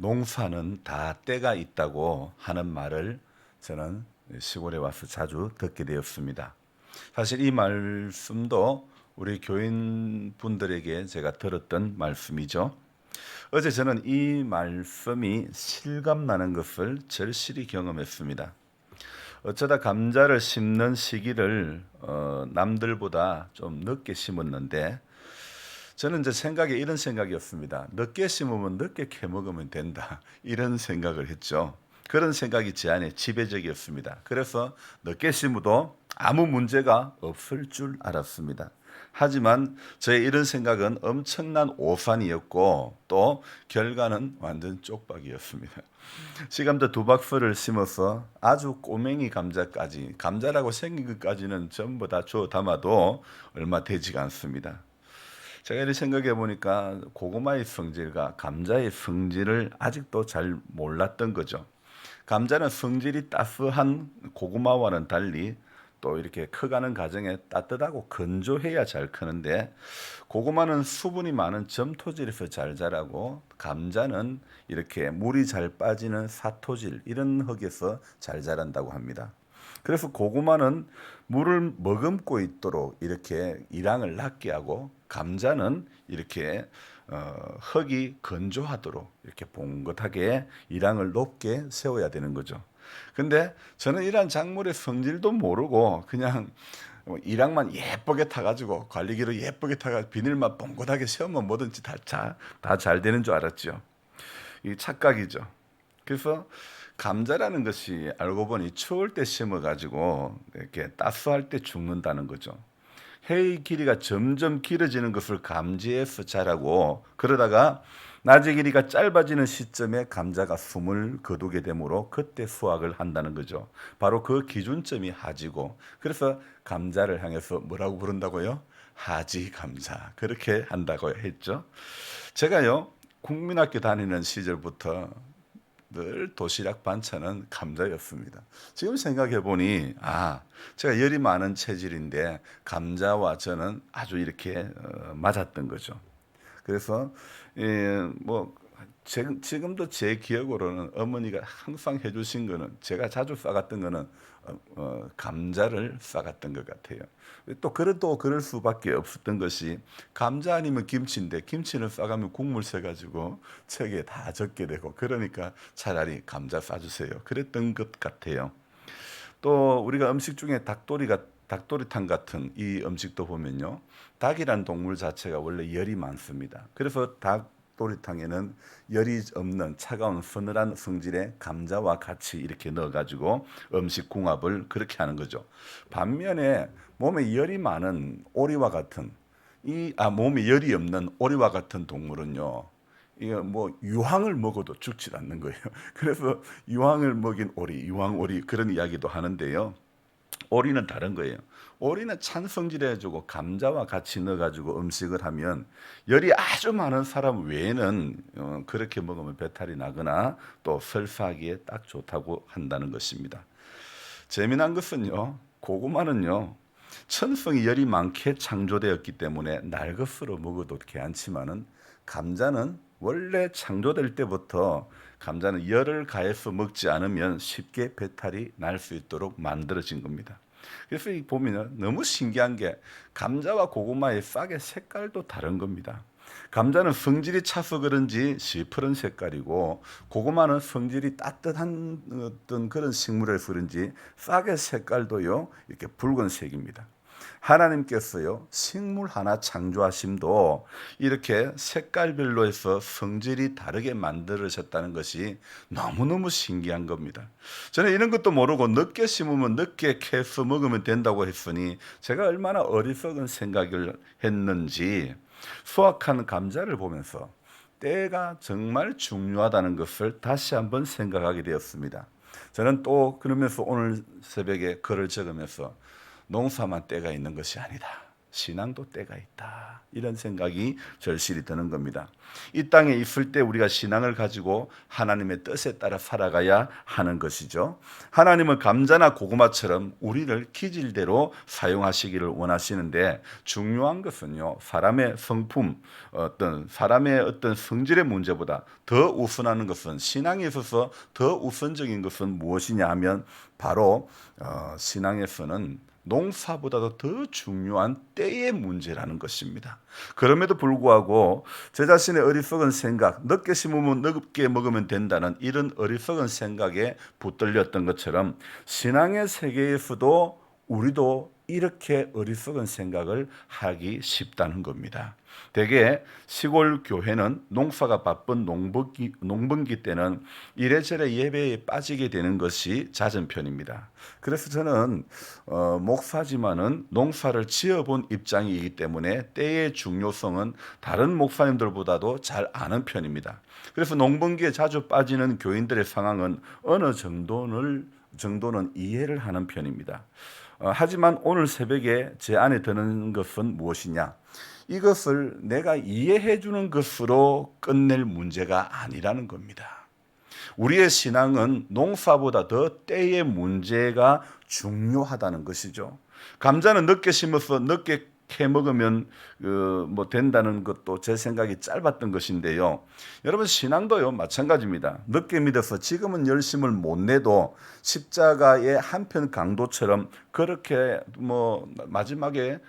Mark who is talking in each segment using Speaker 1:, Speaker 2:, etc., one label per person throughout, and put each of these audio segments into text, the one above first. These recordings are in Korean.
Speaker 1: 농사는 다 때가 있다고 하는 말을 저는 시골에 와서 자주 듣게 되었습니다. 사실 이 말씀도 우리 교인분들에게 제가 들었던 말씀이죠. 어제 저는 이 말씀이 실감나는 것을 절실히 경험했습니다. 어쩌다 감자를 심는 시기를 남들보다 좀 늦게 심었는데 저는 이제 생각에 이런 생각이었습니다. 늦게 심으면 늦게 캐먹으면 된다. 이런 생각을 했죠. 그런 생각이 제 안에 지배적이었습니다. 그래서 늦게 심어도 아무 문제가 없을 줄 알았습니다. 하지만 저의 이런 생각은 엄청난 오산이었고 또 결과는 완전 쪽박이었습니다. 시감자 두 박스를 심어서 아주 꼬맹이 감자까지, 감자라고 생긴 것까지는 전부 다 주워 담아도 얼마 되지가 않습니다. 제가 이렇게 생각해 보니까 고구마의 성질과 감자의 성질을 아직도 잘 몰랐던 거죠. 감자는 성질이 따스한 고구마와는 달리 또 이렇게 커가는 과정에 따뜻하고 건조해야 잘 크는데, 고구마는 수분이 많은 점토질에서 잘 자라고 감자는 이렇게 물이 잘 빠지는 사토질, 이런 흙에서 잘 자란다고 합니다. 그래서 고구마는 물을 머금고 있도록 이렇게 일항을 낮게 하고, 감자는 이렇게 흙이 건조하도록 이렇게 봉긋하게 일항을 높게 세워야 되는 거죠. 근데 저는 이러한 작물의 성질도 모르고 그냥 일항만 예쁘게 타가지고 관리기로 예쁘게 타가 비닐만 봉긋하게 세우면 뭐든지 다 잘 되는 줄 알았죠. 이 착각이죠. 그래서 감자라는 것이 알고 보니 추울 때 심어가지고 이렇게 따스할 때 죽는다는 거죠. 해의 길이가 점점 길어지는 것을 감지해서 자라고, 그러다가 낮의 길이가 짧아지는 시점에 감자가 숨을 거두게 되므로 그때 수확을 한다는 거죠. 바로 그 기준점이 하지고, 그래서 감자를 향해서 뭐라고 부른다고요? 하지 감자, 그렇게 한다고 했죠. 제가요 국민학교 다니는 시절부터 늘 도시락 반찬은 감자였습니다. 지금 생각해 보니 제가 열이 많은 체질인데 감자와 저는 아주 이렇게 맞았던 거죠. 그래서 뭐 지금도 제 기억으로는 어머니가 항상 해주신 거는, 제가 자주 싸갔던 거는 감자를 싸갔던 것 같아요. 또 그래도 그럴 수밖에 없었던 것이, 감자 아니면 김치인데 김치는 싸가면 국물 새가지고 책에 다 적게 되고, 그러니까 차라리 감자 싸주세요, 그랬던 것 같아요. 또 우리가 음식 중에 닭도리탕 같은 이 음식도 보면요, 닭이란 동물 자체가 원래 열이 많습니다. 그래서 닭도리탕에는 열이 없는 차가운 서늘한 성질의 감자와 같이 이렇게 넣어가지고 음식 궁합을 그렇게 하는 거죠. 반면에 몸에 열이 많은 오리와 같은 몸에 열이 없는 오리와 같은 동물은요, 이거 뭐 유황을 먹어도 죽지 않는 거예요. 그래서 유황을 먹인 오리, 유황오리, 그런 이야기도 하는데요. 오리는 다른 거예요. 오리는 찬 성질해 주고 감자와 같이 넣어가지고 음식을 하면 열이 아주 많은 사람 외에는 그렇게 먹으면 배탈이 나거나 또 설사하기에 딱 좋다고 한다는 것입니다. 재미난 것은요, 고구마는요, 천성이 열이 많게 창조되었기 때문에 날 것으로 먹어도 괜찮지만은, 감자는 원래 창조될 때부터 감자는 열을 가해서 먹지 않으면 쉽게 배탈이 날 수 있도록 만들어진 겁니다. 그래서 이 보면 너무 신기한 게, 감자와 고구마의 싹의 색깔도 다른 겁니다. 감자는 성질이 차서 그런지 시퍼런 색깔이고, 고구마는 성질이 따뜻한 어떤 그런 식물에서 그런지 싹의 색깔도요 이렇게 붉은색입니다. 하나님께서요 식물 하나 창조하심도 이렇게 색깔별로 해서 성질이 다르게 만들으셨다는 것이 너무너무 신기한 겁니다. 저는 이런 것도 모르고 늦게 심으면 늦게 캐서 먹으면 된다고 했으니 제가 얼마나 어리석은 생각을 했는지, 수확한 감자를 보면서 때가 정말 중요하다는 것을 다시 한번 생각하게 되었습니다. 저는 또 그러면서 오늘 새벽에 글을 적으면서 농사만 때가 있는 것이 아니다, 신앙도 때가 있다. 이런 생각이 절실히 드는 겁니다. 이 땅에 있을 때 우리가 신앙을 가지고 하나님의 뜻에 따라 살아가야 하는 것이죠. 하나님은 감자나 고구마처럼 우리를 기질대로 사용하시기를 원하시는데, 중요한 것은요, 사람의 성품, 사람의 어떤 성질의 문제보다 더 우선하는 것은, 신앙에 있어서 더 우선적인 것은 무엇이냐 하면 바로 신앙에서는 농사보다도 더 중요한 때의 문제라는 것입니다. 그럼에도 불구하고 제 자신의 어리석은 생각, 늦게 심으면 늦게 먹으면 된다는 이런 어리석은 생각에 붙들렸던 것처럼, 신앙의 세계에서도 우리도 이렇게 어리석은 생각을 하기 쉽다는 겁니다. 대개 시골 교회는 농사가 바쁜 농번기 때는 이래저래 예배에 빠지게 되는 것이 잦은 편입니다. 그래서 저는 목사지만은 농사를 지어본 입장이기 때문에 때의 중요성은 다른 목사님들보다도 잘 아는 편입니다. 그래서 농번기에 자주 빠지는 교인들의 상황은 어느 정도는 이해를 하는 편입니다. 하지만 오늘 새벽에 제 안에 드는 것은 무엇이냐? 이것을 내가 이해해 주는 것으로 끝낼 문제가 아니라는 겁니다. 우리의 신앙은 농사보다 더 때의 문제가 중요하다는 것이죠. 감자는 늦게 심어서 늦게 캐 먹으면 된다는 것도 제 생각이 짧았던 것인데요. 여러분, 신앙도요 마찬가지입니다. 늦게 믿어서 지금은 열심을 못 내도 십자가의 한편 강도처럼 그렇게 마지막에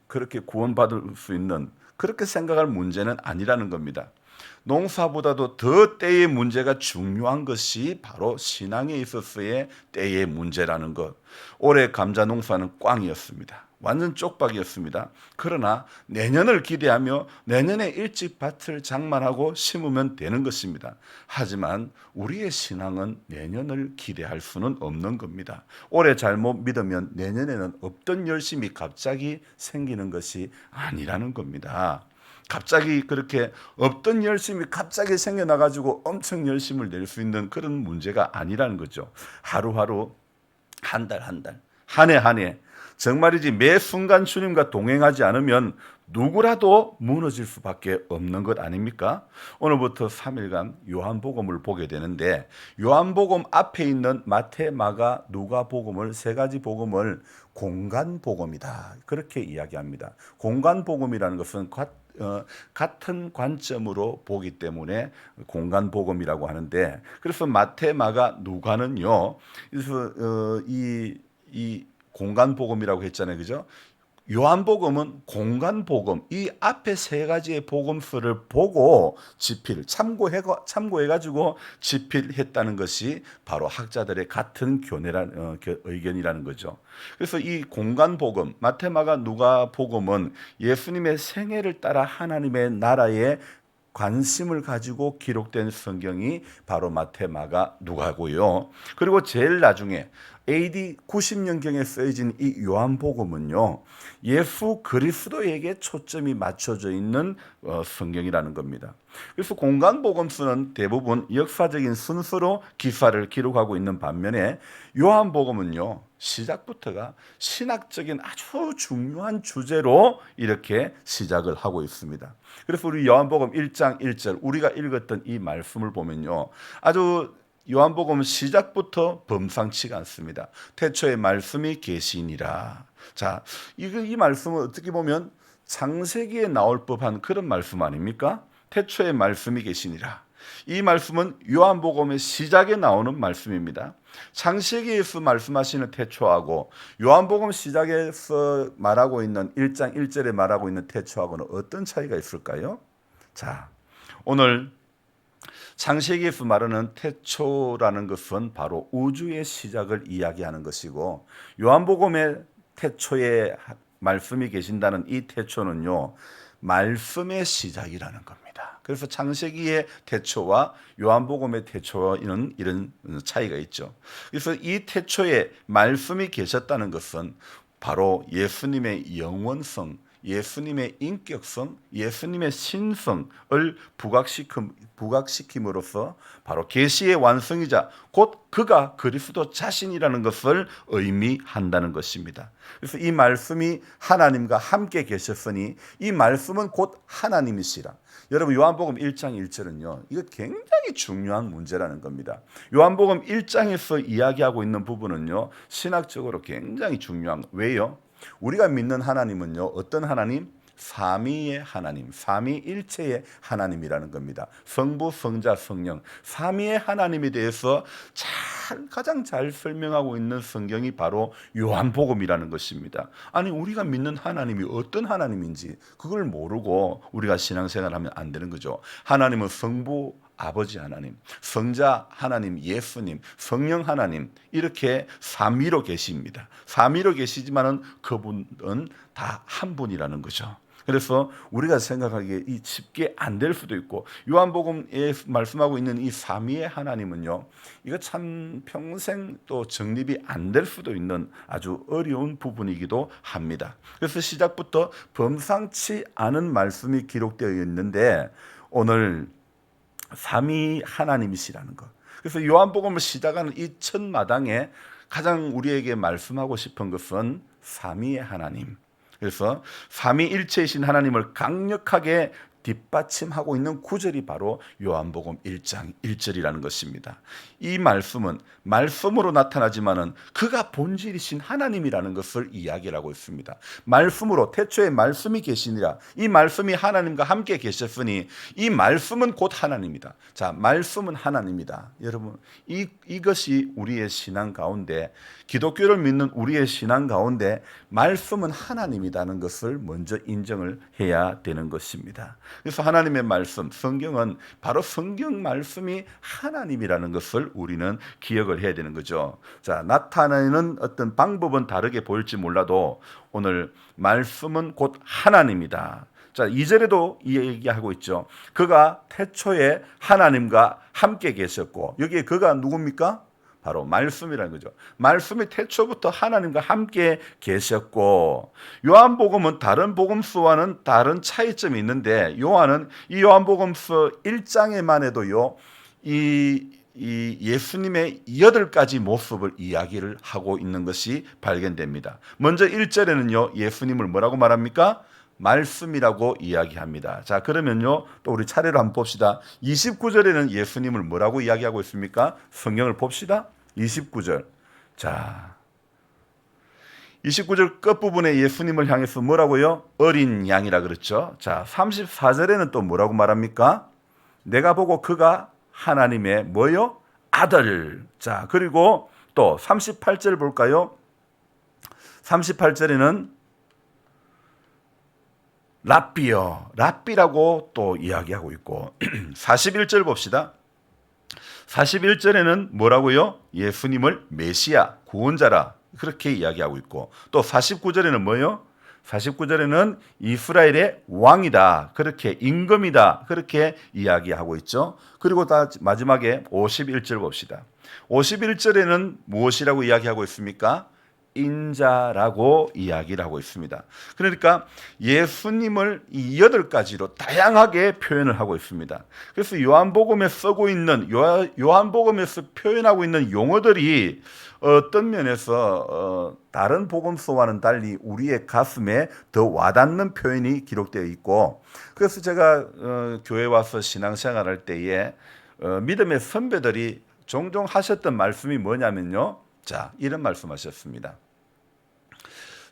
Speaker 1: 그렇게 구원받을 수 있는, 그렇게 생각할 문제는 아니라는 겁니다. 농사보다도 더 때의 문제가 중요한 것이 바로 신앙에 있어서의 때의 문제라는 것. 올해 감자 농사는 꽝이었습니다. 완전 쪽박이었습니다. 그러나 내년을 기대하며 내년에 일찍 밭을 장만하고 심으면 되는 것입니다. 하지만 우리의 신앙은 내년을 기대할 수는 없는 겁니다. 올해 잘못 믿으면 내년에는 없던 열심이 갑자기 생기는 것이 아니라는 겁니다. 갑자기 그렇게 없던 열심이 갑자기 생겨나가지고 엄청 열심을 낼 수 있는 그런 문제가 아니라는 거죠. 하루하루, 한 달, 한 해, 정말이지 매 순간 주님과 동행하지 않으면 누구라도 무너질 수밖에 없는 것 아닙니까? 오늘부터 3일간 요한복음을 보게 되는데, 요한복음 앞에 있는 마태, 마가, 누가복음을, 세 가지 복음을 공간복음이다, 그렇게 이야기합니다. 공간복음이라는 것은 같은 관점으로 보기 때문에 공간복음이라고 하는데, 그래서 마태, 마가, 누가는요, 그래서 이 공간복음이라고 했잖아요, 그죠? 요한복음은 공간복음, 이 앞에 세 가지의 복음서를 보고 참고해가지고 집필했다는 것이 바로 학자들의 같은 의견이라는 거죠. 그래서 이 공간복음, 마태, 마가, 누가 복음은 예수님의 생애를 따라 하나님의 나라에 관심을 가지고 기록된 성경이 바로 마태, 마가, 누가고요. 그리고 제일 나중에 AD 90년경에 쓰여진 이 요한복음은요, 예수 그리스도에게 초점이 맞춰져 있는 성경이라는 겁니다. 그래서 공간복음서는 대부분 역사적인 순서로 기사를 기록하고 있는 반면에, 요한복음은요, 시작부터가 신학적인 아주 중요한 주제로 이렇게 시작을 하고 있습니다. 그래서 우리 요한복음 1장 1절 우리가 읽었던 이 말씀을 보면요, 아주 요한복음 시작부터 범상치가 않습니다. 태초에 말씀이 계시니라. 자, 이 말씀은 어떻게 보면 창세기에 나올 법한 그런 말씀 아닙니까? 태초에 말씀이 계시니라. 이 말씀은 요한복음의 시작에 나오는 말씀입니다. 창세기에서 말씀하시는 태초하고 요한복음 시작에서 말하고 있는 1장 1절에 말하고 있는 태초하고는 어떤 차이가 있을까요? 자, 오늘 창세기에서 말하는 태초라는 것은 바로 우주의 시작을 이야기하는 것이고, 요한복음의 태초에 말씀이 계신다는 이 태초는요, 말씀의 시작이라는 겁니다. 그래서 창세기의 태초와 요한복음의 태초에는 이런 차이가 있죠. 그래서 이 태초에 말씀이 계셨다는 것은 바로 예수님의 영원성, 예수님의 인격성, 예수님의 신성을 부각시킴으로써 바로 계시의 완성이자 곧 그가 그리스도 자신이라는 것을 의미한다는 것입니다. 그래서 이 말씀이 하나님과 함께 계셨으니 이 말씀은 곧 하나님이시라. 여러분 요한복음 1장 1절은요. 이거 굉장히 중요한 문제라는 겁니다. 요한복음 1장에서 이야기하고 있는 부분은요. 신학적으로 굉장히 중요한 거예요. 왜요? 우리가 믿는 하나님은요. 어떤 하나님? 삼위의 하나님, 삼위일체의 하나님이라는 겁니다. 성부, 성자, 성령, 삼위의 하나님에 대해서 가장 잘 설명하고 있는 성경이 바로 요한복음이라는 것입니다. 아니 우리가 믿는 하나님이 어떤 하나님인지 그걸 모르고 우리가 신앙생활하면 안 되는 거죠. 하나님은 성부 아버지 하나님, 성자 하나님 예수님, 성령 하나님 이렇게 삼위로 계십니다. 삼위로 계시지만은 그분은 다 한 분이라는 거죠. 그래서 우리가 생각하기에 이 쉽게 안 될 수도 있고 요한복음에 말씀하고 있는 이 삼위의 하나님은요. 이거 참 평생 또 정립이 안 될 수도 있는 아주 어려운 부분이기도 합니다. 그래서 시작부터 범상치 않은 말씀이 기록되어 있는데 오늘 삼위 하나님이시라는 것. 그래서 요한복음을 시작하는 이 첫 마당에 가장 우리에게 말씀하고 싶은 것은 삼위의 하나님. 그래서 삼위일체이신 하나님을 강력하게 뒷받침하고 있는 구절이 바로 요한복음 1장 1절이라는 것입니다. 이 말씀은 말씀으로 나타나지만은 그가 본질이신 하나님이라는 것을 이야기하고 있습니다. 말씀으로 태초에 말씀이 계시니라. 이 말씀이 하나님과 함께 계셨으니 이 말씀은 곧 하나님이다. 자, 말씀은 하나님이다. 여러분, 이것이 우리의 신앙 가운데 기독교를 믿는 우리의 신앙 가운데 말씀은 하나님이라는 것을 먼저 인정을 해야 되는 것입니다. 그래서 하나님의 말씀, 성경은 바로 성경 말씀이 하나님이라는 것을 우리는 기억을 해야 되는 거죠. 자, 나타내는 어떤 방법은 다르게 보일지 몰라도 오늘 말씀은 곧 하나님이다. 자, 2절에도 이 얘기하고 있죠. 그가 태초에 하나님과 함께 계셨고 여기에 그가 누굽니까? 바로 말씀이라는 거죠. 말씀이 태초부터 하나님과 함께 계셨고 요한복음은 다른 복음서와는 다른 차이점이 있는데 요한은 이 요한복음서 1장에만 해도요. 이 예수님의 8가지 모습을 이야기를 하고 있는 것이 발견됩니다. 먼저 1절에는요. 예수님을 뭐라고 말합니까? 말씀이라고 이야기합니다. 자, 그러면요. 또 우리 차례로 한번 봅시다. 29절에는 예수님을 뭐라고 이야기하고 있습니까? 성경을 봅시다. 29절. 자, 29절 끝부분에 예수님을 향해서 뭐라고요? 어린 양이라 그랬죠. 자, 34절에는 또 뭐라고 말합니까? 내가 보고 그가 하나님의 뭐요? 아들. 자, 그리고 또 38절 볼까요? 38절에는 랍비요. 랍비라고 또 이야기하고 있고 41절 봅시다. 41절에는 뭐라고요? 예수님을 메시아, 구원자라 그렇게 이야기하고 있고 또 49절에는 뭐요? 49절에는 이스라엘의 왕이다. 그렇게 임금이다. 그렇게 이야기하고 있죠. 그리고 다 마지막에 51절 봅시다. 51절에는 무엇이라고 이야기하고 있습니까? 인자라고 이야기를 하고 있습니다. 그러니까 예수님을 이 8가지로 다양하게 표현을 하고 있습니다. 그래서 요한복음에 쓰고 있는 요한복음에서 표현하고 있는 용어들이 어떤 면에서 다른 복음서와는 달리 우리의 가슴에 더 와닿는 표현이 기록되어 있고 그래서 제가 교회 와서 신앙생활할 때에 믿음의 선배들이 종종 하셨던 말씀이 뭐냐면요. 자, 이런 말씀하셨습니다.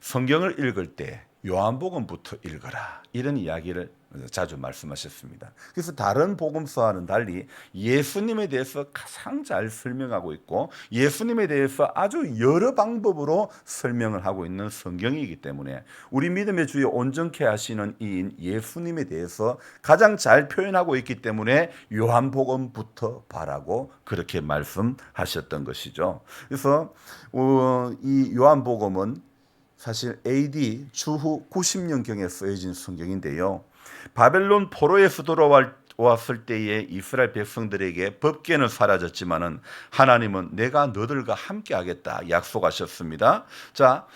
Speaker 1: 성경을 읽을 때 요한복음부터 읽어라. 이런 이야기를 자주 말씀하셨습니다. 그래서 다른 복음서와는 달리 예수님에 대해서 가장 잘 설명하고 있고 예수님에 대해서 아주 여러 방법으로 설명을 하고 있는 성경이기 때문에 우리 믿음의 주에 온전케 하시는 이 예수님에 대해서 가장 잘 표현하고 있기 때문에 요한복음부터 봐라고 그렇게 말씀하셨던 것이죠. 그래서 이 요한복음은 사실 AD 주후 90년경에 쓰여진 성경인데요. 바벨론 포로에서 돌아왔을 때에 이스라엘 백성들에게 법궤는 사라졌지만은 하나님은 내가 너들과 함께 하겠다 약속하셨습니다. 자,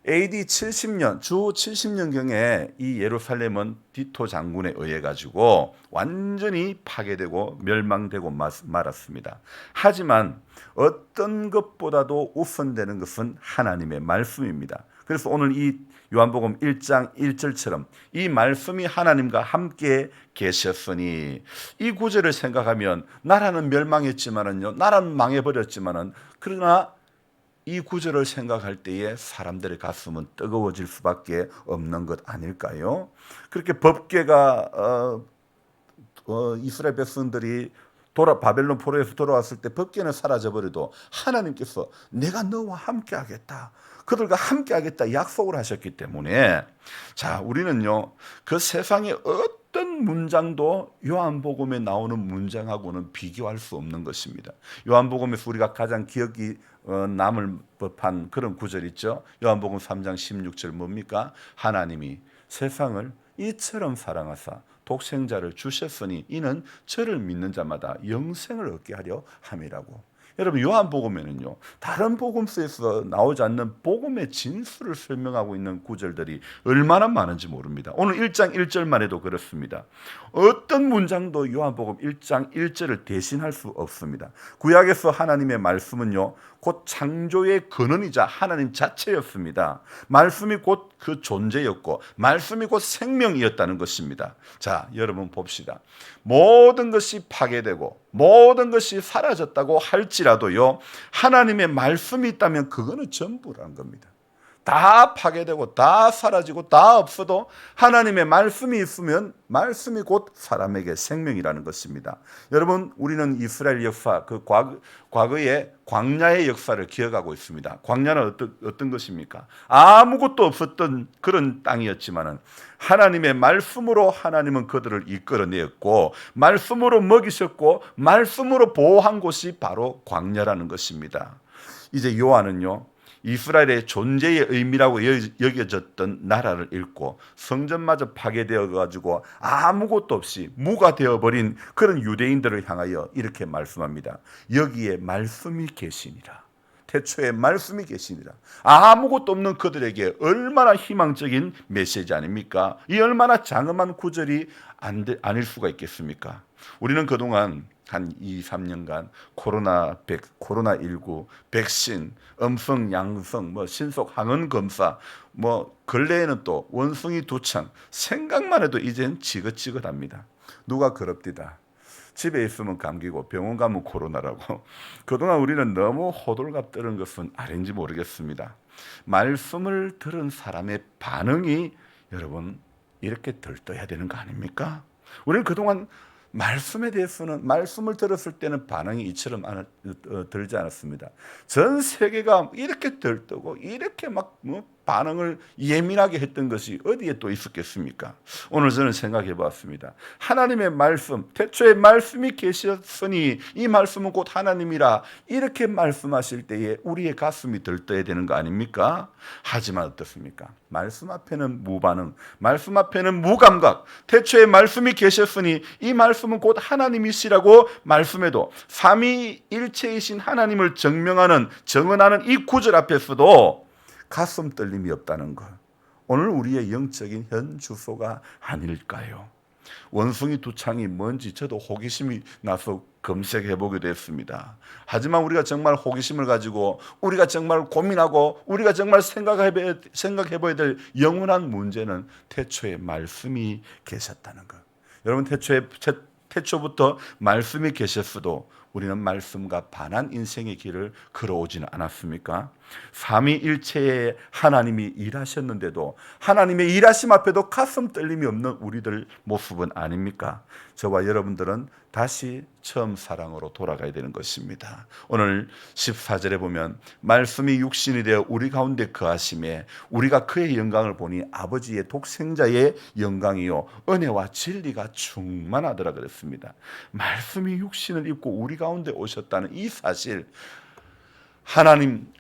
Speaker 1: AD 70년, 주 70년경에 이 예루살렘은 디토 장군에 의해 가지고 완전히 파괴되고 멸망되고 말았습니다. 하지만 어떤 것보다도 우선되는 것은 하나님의 말씀입니다. 그래서 오늘 이 요한복음 1장 1절처럼 이 말씀이 하나님과 함께 계셨으니, 이 구절을 생각하면 나라는 멸망했지만은요, 나라는 망해버렸지만은, 그러나 이 구절을 생각할 때에 사람들의 가슴은 뜨거워질 수밖에 없는 것 아닐까요? 그렇게 법궤가 이스라엘 백성들이 바벨론 포로에서 돌아왔을 때 법궤는 사라져버려도 하나님께서 내가 너와 함께하겠다, 그들과 함께하겠다 약속을 하셨기 때문에, 자, 우리는요 그 세상의 어떤 문장도 요한복음에 나오는 문장하고는 비교할 수 없는 것입니다. 요한복음에서 우리가 가장 기억이 남을 법한 그런 구절 있죠. 요한복음 3장 16절 뭡니까? 하나님이 세상을 이처럼 사랑하사 독생자를 주셨으니 이는 저를 믿는 자마다 영생을 얻게 하려 함이라고. 여러분, 요한복음에는요 다른 복음서에서 나오지 않는 복음의 진수를 설명하고 있는 구절들이 얼마나 많은지 모릅니다. 오늘 1장 1절만 해도 그렇습니다. 어떤 문장도 요한복음 1장 1절을 대신할 수 없습니다. 구약에서 하나님의 말씀은요 곧 창조의 근원이자 하나님 자체였습니다. 말씀이 곧 그 존재였고 말씀이 곧 생명이었다는 것입니다. 자, 여러분 봅시다. 모든 것이 파괴되고 모든 것이 사라졌다고 할지라도요 하나님의 말씀이 있다면 그거는 전부라는 겁니다. 다 파괴되고 다 사라지고 다 없어도 하나님의 말씀이 있으면 말씀이 곧 사람에게 생명이라는 것입니다. 여러분, 우리는 이스라엘 역사, 그 과거의 광야의 역사를 기억하고 있습니다. 광야는 어떤 것입니까? 아무것도 없었던 그런 땅이었지만은 하나님의 말씀으로 하나님은 그들을 이끌어내었고 말씀으로 먹이셨고 말씀으로 보호한 곳이 바로 광야라는 것입니다. 이제 요한은요 이스라엘의 존재의 의미라고 여겨졌던 나라를 잃고 성전마저 파괴되어 가지고 아무것도 없이 무가 되어버린 그런 유대인들을 향하여 이렇게 말씀합니다. 여기에 말씀이 계시니라. 태초에 말씀이 계시니라. 아무것도 없는 그들에게 얼마나 희망적인 메시지 아닙니까? 이 얼마나 장엄한 구절이 아닐 수가 있겠습니까? 우리는 그동안 한 2, 3년간 코로나19, 백신, 음성, 양성, 신속 항원 검사, 근래에는 또 원숭이 두창, 생각만 해도 이젠 지긋지긋합니다. 누가 그럽디다. 집에 있으면 감기고 병원 가면 코로나라고. 그동안 우리는 너무 호들갑 떠는 것은 아닌지 모르겠습니다. 말씀을 들은 사람의 반응이 여러분 이렇게 들떠야 되는 거 아닙니까? 우리는 그동안 말씀에 대해서는 말씀을 들었을 때는 반응이 이처럼 들지 않았습니다. 전 세계가 이렇게 들뜨고 이렇게 막 반응을 예민하게 했던 것이 어디에 또 있었겠습니까? 오늘 저는 생각해 봤습니다. 하나님의 말씀, 태초에 말씀이 계셨으니 이 말씀은 곧 하나님이라, 이렇게 말씀하실 때에 우리의 가슴이 들떠야 되는 거 아닙니까? 하지만 어떻습니까? 말씀 앞에는 무반응, 말씀 앞에는 무감각. 태초에 말씀이 계셨으니 이 말씀은 곧 하나님이시라고 말씀해도 삼위일체이신 하나님을 정언하는 이 구절 앞에서도 가슴 떨림이 없다는 것, 오늘 우리의 영적인 현 주소가 아닐까요? 원숭이 두창이 뭔지 저도 호기심이 나서 검색해 보기도 했습니다. 하지만 우리가 정말 호기심을 가지고 우리가 정말 고민하고 우리가 정말 생각해 봐야 될 영원한 문제는 태초에 말씀이 계셨다는 것. 여러분, 태초부터 말씀이 계셨어도 우리는 말씀과 반한 인생의 길을 걸어오지는 않았습니까? 삼위일체의 하나님이 일하셨는데도 하나님의 일하심 앞에도 가슴 떨림이 없는 우리들 모습은 아닙니까? 저와 여러분들은 다시 처음 사랑으로 돌아가야 되는 것입니다. 오늘 14절에 보면 말씀이 육신이 되어 우리 가운데 거하심에 우리가 그의 영광을 보니 아버지의 독생자의 영광이요 은혜와 진리가 충만하더라 그랬습니다. 말씀이 육신을 입고 우리 가운데 오셨다는 이 사실,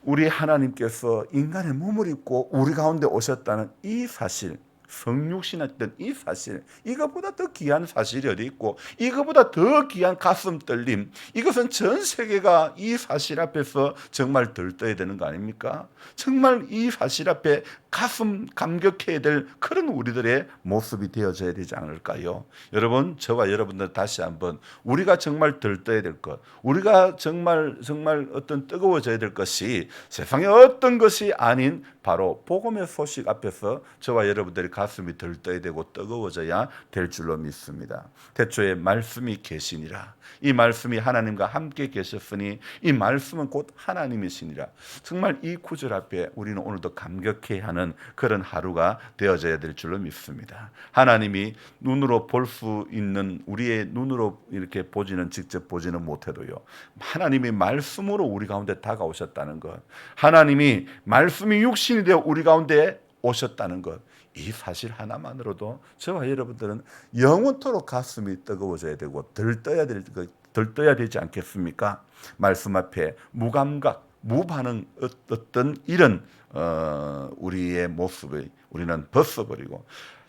Speaker 1: 우리 하나님께서 인간의 몸을 입고 우리 가운데 오셨다는 이 사실, 성육신했던 이 사실, 이것보다 더 귀한 사실이 어디 있고, 이것보다 더 귀한 가슴 떨림, 이것은 전 세계가 이 사실 앞에서 정말 들떠야 되는 거 아닙니까? 정말 이 사실 앞에 가슴 감격해야 될 그런 우리들의 모습이 되어져야 되지 않을까요? 여러분, 저와 여러분들 다시 한번 우리가 정말 들떠야 될 것, 우리가 정말 어떤 뜨거워져야 될 것이 세상에 어떤 것이 아닌 바로 복음의 소식 앞에서 저와 여러분들이 가슴이 들떠야 되고 뜨거워져야 될 줄로 믿습니다. 태초에 말씀이 계시니라. 이 말씀이 하나님과 함께 계셨으니 이 말씀은 곧 하나님이시니라. 정말 이 구절 앞에 우리는 오늘도 감격해야 하는 그런 하루가 되어져야 될 줄로 믿습니다. 하나님이 눈으로 볼 수 있는, 우리의 눈으로 이렇게 보지는, 직접 보지는 못해도요, 하나님이 말씀으로 우리 가운데 다가오셨다는 것, 하나님이 말씀이 육신이 되어 우리 가운데 오셨다는 것, 이 사실 하나만으로도 저와 여러분들은 영원토록 가슴이 뜨거워져야 되고 들떠야 되지 않겠습니까? 말씀 앞에 무감각, 무반응, 어떤 이런 우리의 모습을 우리는 벗어버리고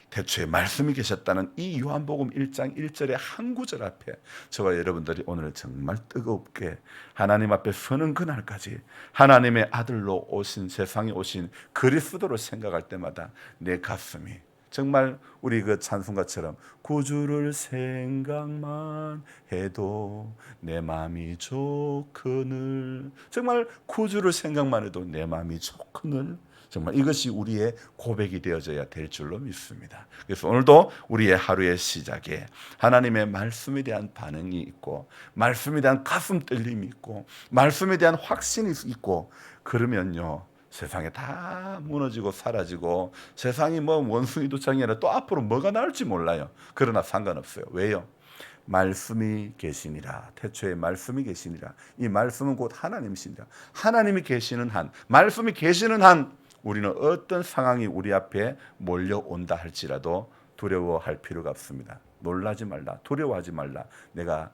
Speaker 1: 태초에 말씀이 계셨다는 이 요한복음 1장 1절의 한 구절 앞에 저와 여러분들이 오늘 정말 뜨겁게 하나님 앞에 서는 그날까지 하나님의 아들로 오신, 세상에 오신 그리스도를 생각할 때마다 내 가슴이 정말 우리 그 찬송가처럼 구주를 생각만 해도 내 마음이 좋거늘, 정말 구주를 생각만 해도 내 마음이 좋거늘, 정말 이것이 우리의 고백이 되어져야 될 줄로 믿습니다. 그래서 오늘도 우리의 하루의 시작에 하나님의 말씀에 대한 반응이 있고, 말씀에 대한 가슴 떨림이 있고, 말씀에 대한 확신이 있고, 그러면요 세상에 다 무너지고 사라지고 세상이 뭐 원숭이 도창이 아니라 또 앞으로 뭐가 나올지 몰라요. 그러나 상관없어요. 왜요? 말씀이 계시니라. 태초에 말씀이 계시니라. 이 말씀은 곧 하나님이시니라. 하나님이 계시는 한, 말씀이 계시는 한 우리는 어떤 상황이 우리 앞에 몰려온다 할지라도 두려워할 필요가 없습니다. 놀라지 말라, 두려워하지 말라. 내가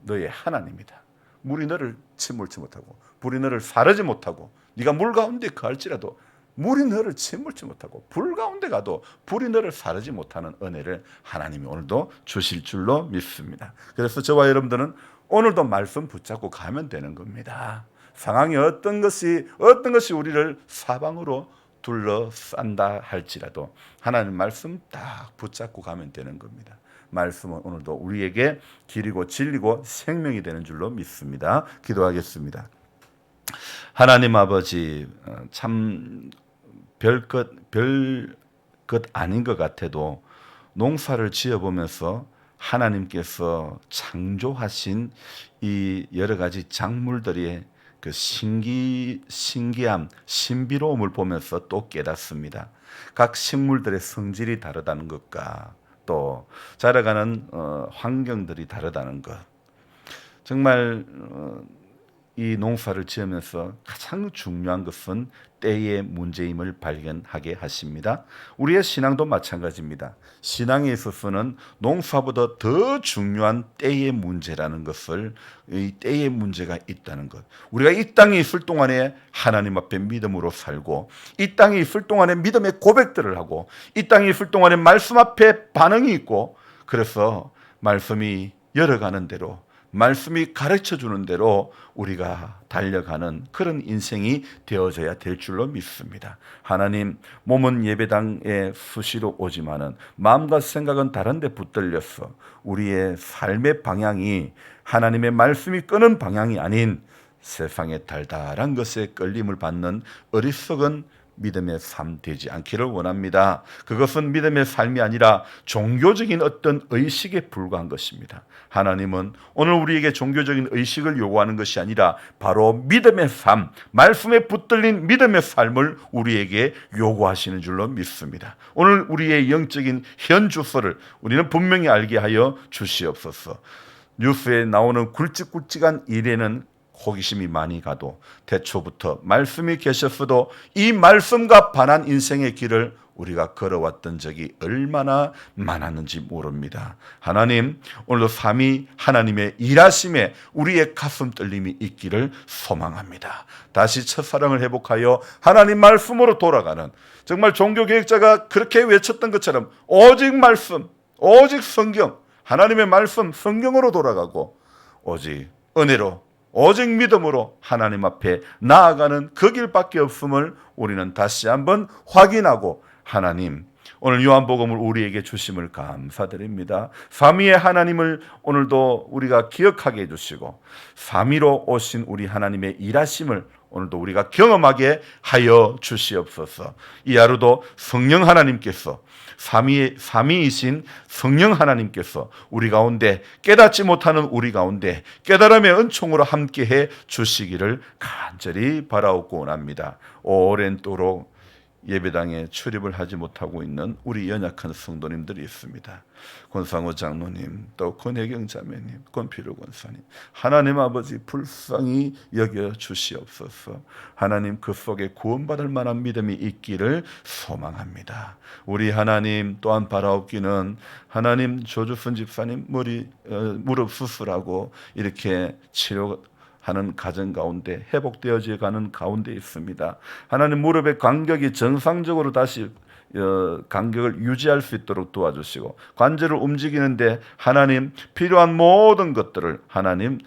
Speaker 1: 너의 하나님이다. 물이 너를 침몰치 못하고 불이 너를 사르지 못하고, 네가 물 가운데 거할지라도 물이 너를 침몰치 못하고 불 가운데 가도 불이 너를 사르지 못하는 은혜를 하나님이 오늘도 주실 줄로 믿습니다. 그래서 저와 여러분들은 오늘도 말씀 붙잡고 가면 되는 겁니다. 상황이 어떤 것이 우리를 사방으로 둘러싼다 할지라도 하나님 말씀 딱 붙잡고 가면 되는 겁니다. 말씀은 오늘도 우리에게 길이고 진리고 생명이 되는 줄로 믿습니다. 기도하겠습니다. 하나님 아버지, 참 별것 아닌 것 같아도 농사를 지어보면서 하나님께서 창조하신 이 여러 가지 작물들의 그 신기함, 신비로움을 보면서 또 깨닫습니다. 각 식물들의 성질이 다르다는 것과 또 자라가는 환경들이 다르다는 것, 정말 이 농사를 지으면서 가장 중요한 것은 때의 문제임을 발견하게 하십니다. 우리의 신앙도 마찬가지입니다. 신앙에 있어서는 농사보다 더 중요한 때의 문제라는 것을, 이 때의 문제가 있다는 것, 우리가 이 땅에 있을 동안에 하나님 앞에 믿음으로 살고, 이 땅에 있을 동안에 믿음의 고백들을 하고, 이 땅에 있을 동안에 말씀 앞에 반응이 있고, 그래서 말씀이 열어가는 대로, 말씀이 가르쳐주는 대로 우리가 달려가는 그런 인생이 되어져야 될 줄로 믿습니다. 하나님, 몸은 예배당에 수시로 오지만은 마음과 생각은 다른 데 붙들려서 우리의 삶의 방향이 하나님의 말씀이 끄는 방향이 아닌 세상의 달달한 것에 끌림을 받는 어리석은 믿음의 삶 되지 않기를 원합니다. 그것은 믿음의 삶이 아니라 종교적인 어떤 의식에 불과한 것입니다. 하나님은 오늘 우리에게 종교적인 의식을 요구하는 것이 아니라 바로 믿음의 삶, 말씀에 붙들린 믿음의 삶을 우리에게 요구하시는 줄로 믿습니다. 오늘 우리의 영적인 현 주소를 우리는 분명히 알게 하여 주시옵소서. 뉴스에 나오는 굵직굵직한 일에는 호기심이 많이 가도 태초부터 말씀이 계셨어도 이 말씀과 반한 인생의 길을 우리가 걸어왔던 적이 얼마나 많았는지 모릅니다. 하나님, 오늘도 삼위 하나님의 일하심에 우리의 가슴 떨림이 있기를 소망합니다. 다시 첫사랑을 회복하여 하나님 말씀으로 돌아가는, 정말 종교개혁자가 그렇게 외쳤던 것처럼 오직 말씀, 오직 성경, 하나님의 말씀 성경으로 돌아가고 오직 은혜로, 오직 믿음으로 하나님 앞에 나아가는 그 길밖에 없음을 우리는 다시 한번 확인하고, 하나님 오늘 요한복음을 우리에게 주심을 감사드립니다. 삼위의 하나님을 오늘도 우리가 기억하게 해주시고 삼위로 오신 우리 하나님의 일하심을 오늘도 우리가 경험하게 하여 주시옵소서. 이 하루도 성령 하나님께서, 삼위이신 성령 하나님께서 우리 가운데, 깨닫지 못하는 우리 가운데 깨달음의 은총으로 함께해 주시기를 간절히 바라옵고 원합니다. 오랜도록 예배당에 출입을 하지 못하고 있는 우리 연약한 성도님들이 있습니다. 권상우 장로님, 또 권혜경 자매님, 권필우 권사님, 하나님 아버지 불쌍히 여겨 주시옵소서. 하나님 그 속에 구원받을 만한 믿음이 있기를 소망합니다. 우리 하나님 또한 바라옵기는, 하나님 조주순 집사님 무릎 수술하고 이렇게 치료하는 가정 가운데 회복되어져 가는 가운데 있습니다. 하나님 무릎의 간격이 정상적으로 다시 간격을 유지할 수 있도록 도와주시고, 관절을 움직이는데 하나님 필요한 모든 것들을 하나님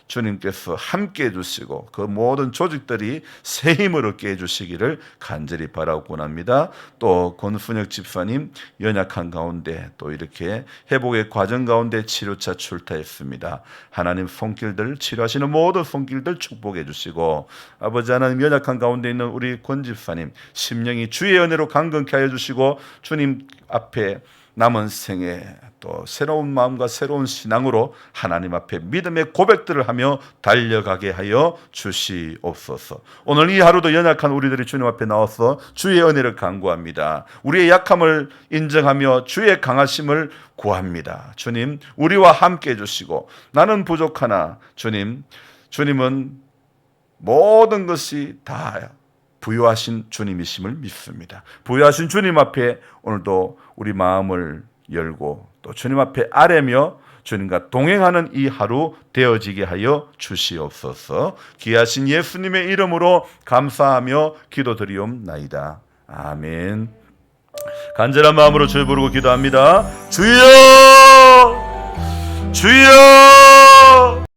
Speaker 1: 주님께서 함께 해주시고 그 모든 조직들이 새 힘을 얻게 해주시기를 간절히 바라고 합니다. 또 권순혁 집사님 연약한 가운데 또 이렇게 회복의 과정 가운데 치료차 출타했습니다. 하나님 손길들, 치료하시는 모든 손길들 축복해 주시고, 아버지 하나님 연약한 가운데 있는 우리 권 집사님 심령이 주의 은혜로 강건케 하여 주시고, 주님 앞에 남은 생에 또 새로운 마음과 새로운 신앙으로 하나님 앞에 믿음의 고백들을 하며 달려가게 하여 주시옵소서. 오늘 이 하루도 연약한 우리들이 주님 앞에 나와서 주의 은혜를 간구합니다. 우리의 약함을 인정하며 주의 강하심을 구합니다. 주님, 우리와 함께 해주시고, 나는 부족하나 주님은 모든 것이 다 부유하신 주님이심을 믿습니다. 부유하신 주님 앞에 오늘도 우리 마음을 열고 또 주님 앞에 아뢰며 주님과 동행하는 이 하루 되어지게 하여 주시옵소서. 귀하신 예수님의 이름으로 감사하며 기도드리옵나이다. 아멘. 간절한 마음으로 주를 부르고 기도합니다. 주여, 주여.